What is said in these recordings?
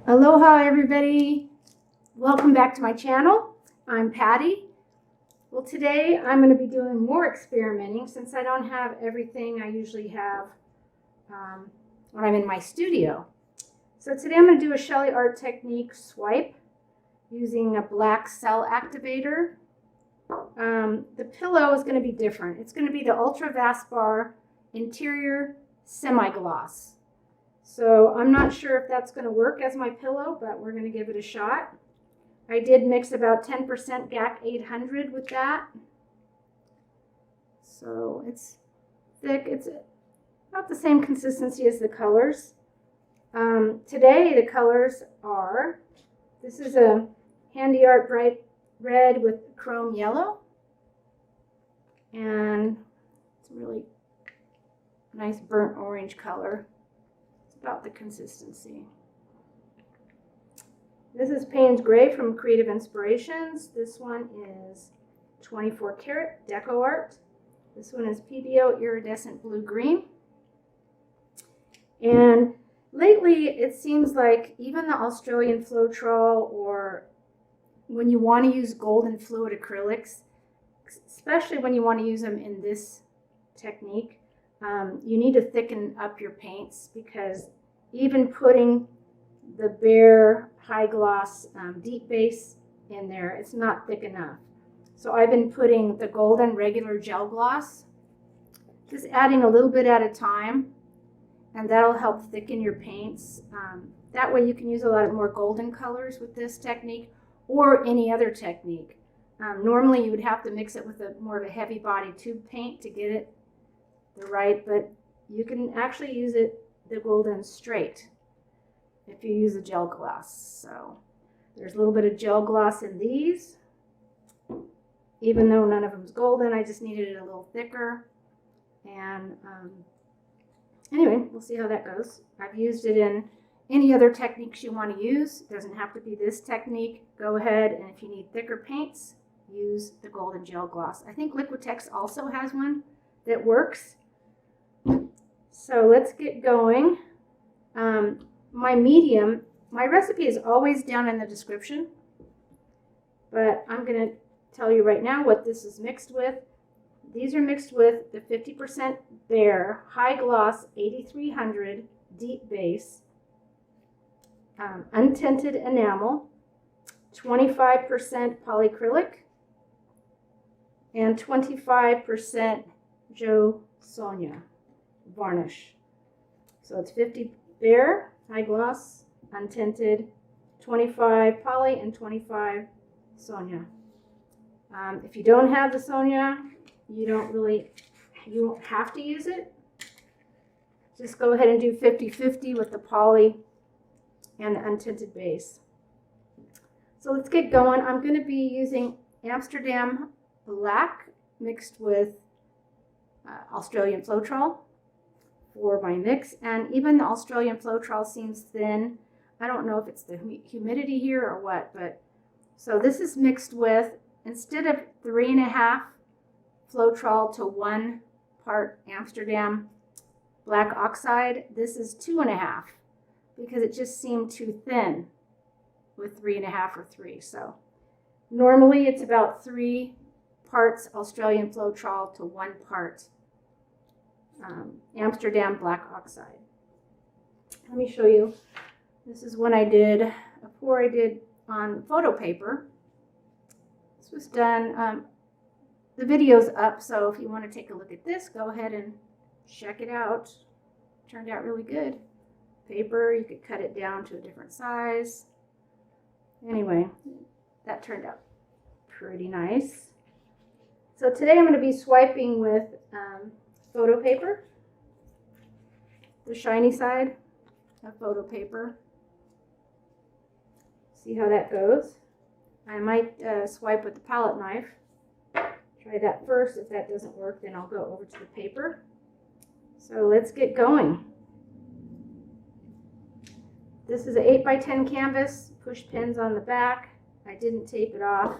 Aloha everybody, welcome back to my channel. I'm Patty. Well, today I'm going to be doing more experimenting since I don't have everything I usually have when I'm in my studio. So today I'm going to do a Sheleeart technique swipe using a black cell activator. The pillow is going to be different. It's going to be the Ultra Bar Interior Semi-Gloss. So I'm not sure if that's going to work as my pillow, but we're going to give it a shot. I did mix about 10% GAC 800 with that. So it's thick. It's about the same consistency as the colors. Today the colors are, this is a Sheleeart Brite red with chrome yellow. And it's a really nice burnt orange color. About the consistency. This is Payne's Gray from Creative Inspirations. This one is 24 karat Deco Art. This one is PBO Iridescent Blue Green. And lately it seems like even the Australian Floetrol, or when you want to use golden fluid acrylics, especially when you want to use them in this technique, you need to thicken up your paints, because even putting the Behr High Gloss Deep Base in there, it's not thick enough. So I've been putting the golden regular gel gloss, just adding a little bit at a time, and that'll help thicken your paints. That way you can use a lot more golden colors with this technique or any other technique. Normally you would have to mix it with more of a heavy body tube paint to get it right, but you can actually use the golden straight if you use a gel gloss. So there's a little bit of gel gloss in these, even though none of them's golden. I just needed it a little thicker. And anyway, we'll see how that goes. I've used it in any other techniques you want to use. It doesn't have to be this technique. Go ahead, and if you need thicker paints, use the golden gel gloss. I think Liquitex also has one that works. So let's get going. My medium, my recipe is always down in the description, but I'm going to tell you right now what this is mixed with. These are mixed with the 50% Behr High Gloss 8300 Deep Base, untinted enamel, 25% polycrylic, and 25% Jo Sonja Varnish. So it's 50 Behr High Gloss, untinted, 25 poly, and 25 Sonja. If you don't have the Sonja, you won't have to use it. Just go ahead and do 50-50 with the poly and the untinted base. So let's get going. I'm going to be using Amsterdam Black mixed with Australian Floetrol for my mix, and even the Australian Floetrol seems thin. I don't know if it's the humidity here or what, but so this is mixed with, instead of 3.5 Floetrol to 1 part Amsterdam Black Oxide, this is 2.5, because it just seemed too thin with 3.5 or 3. So normally it's about 3 parts Australian Floetrol to 1 part Amsterdam Black Oxide. Let me show you. This is one I did, a pour I did on photo paper. This was done, the video's up, so if you want to take a look at this, go ahead and check it out. Turned out really good. Paper, you could cut it down to a different size. Anyway, that turned out pretty nice. So today I'm going to be swiping with photo paper, the shiny side of photo paper. See how that goes. I might swipe with the palette knife. Try that first. If that doesn't work, then I'll go over to the paper. So let's get going. This is an 8x10 canvas, push pins on the back. I didn't tape it off.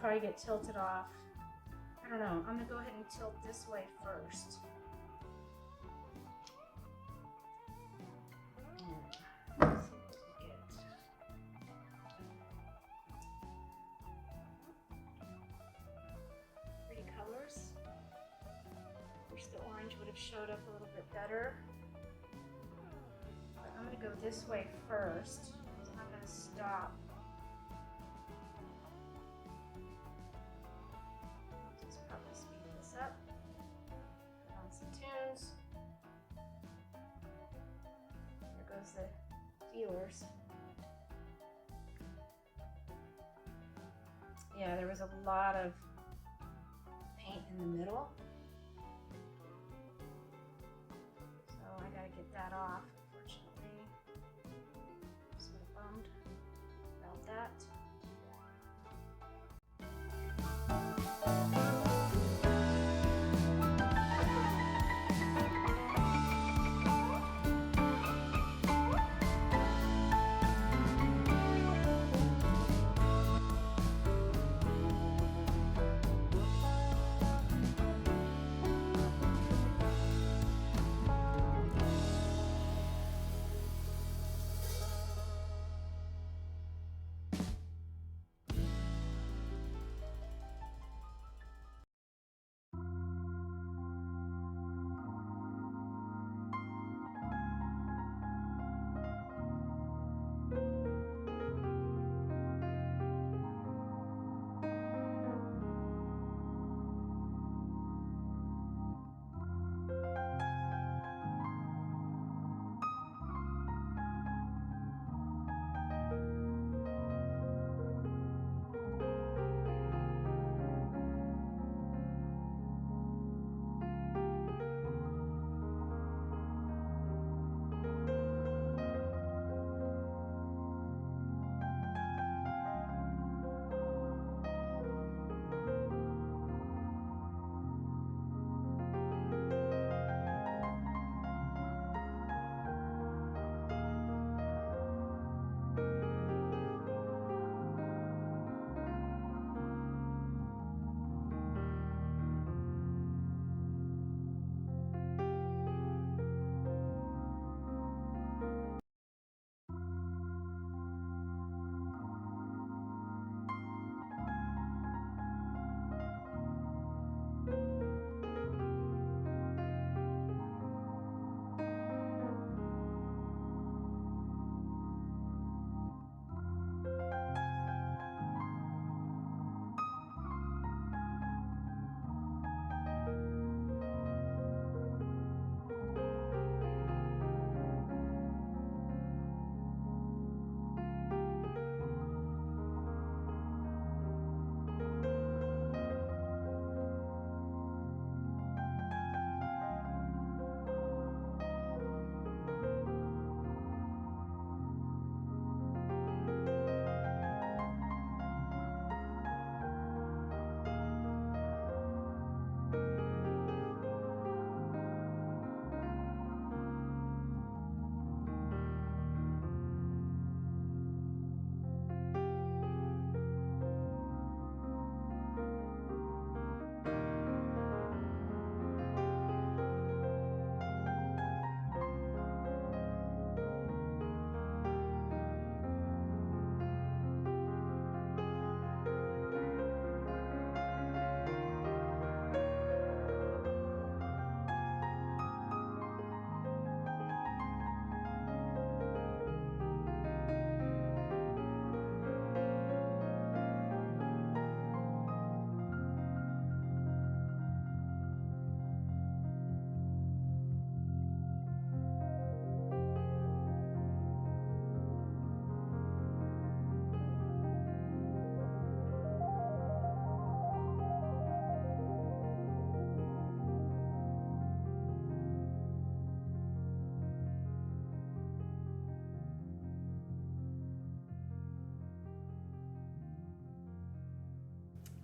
probably get tilted off. I don't know. I'm gonna go ahead and tilt this way first. Let's see what we get. Pretty colors. Wish the orange would have showed up a little bit better. But I'm gonna go this way first. I'm gonna stop. Just probably speed this up. Put on some tunes. There goes the feelers. Yeah, there was a lot of paint in the middle. So I gotta get that off, unfortunately. So bummed about that.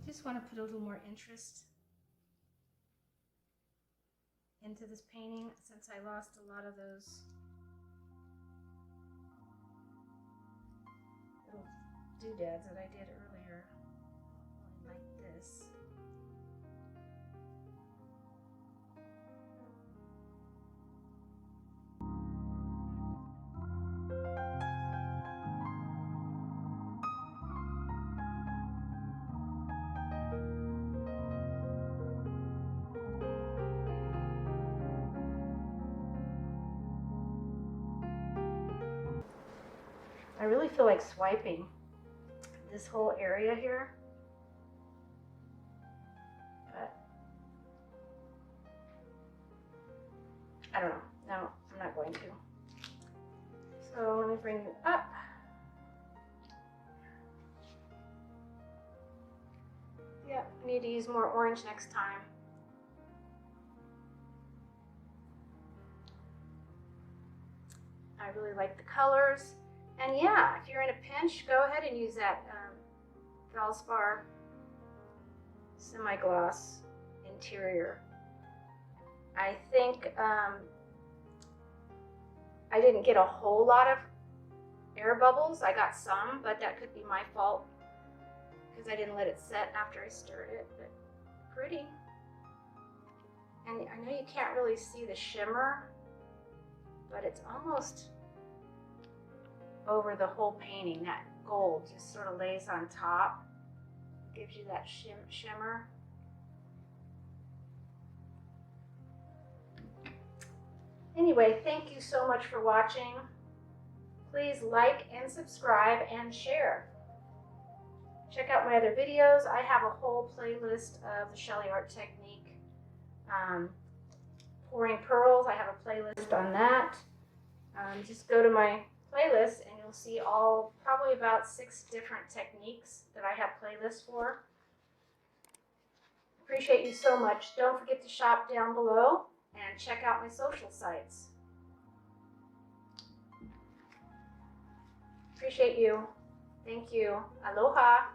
Just want to put a little more interest into this painting since I lost a lot of those little doodads that I did earlier. Really this. I really feel like swiping this whole area here, but I don't know. No, I'm not going to. So let me bring you up. Yeah, I need to use more orange next time. I really like the colors. And yeah, if you're in a pinch, go ahead and use that Valspar Semi-Gloss Interior. I think I didn't get a whole lot of air bubbles. I got some, but that could be my fault because I didn't let it set after I stirred it, but pretty. And I know you can't really see the shimmer, but it's almost over the whole painting. That gold just sort of lays on top, gives you that shimmer. Anyway, thank you so much for watching. Please like and subscribe and share. Check out my other videos. I have a whole playlist of the Sheleeart technique. Pouring pearls, I have a playlist on that. Just go to my playlist and you'll see probably about 6 different techniques that I have playlists for. Appreciate you so much. Don't forget to shop down below and check out my social sites. Appreciate you. Thank you. Aloha.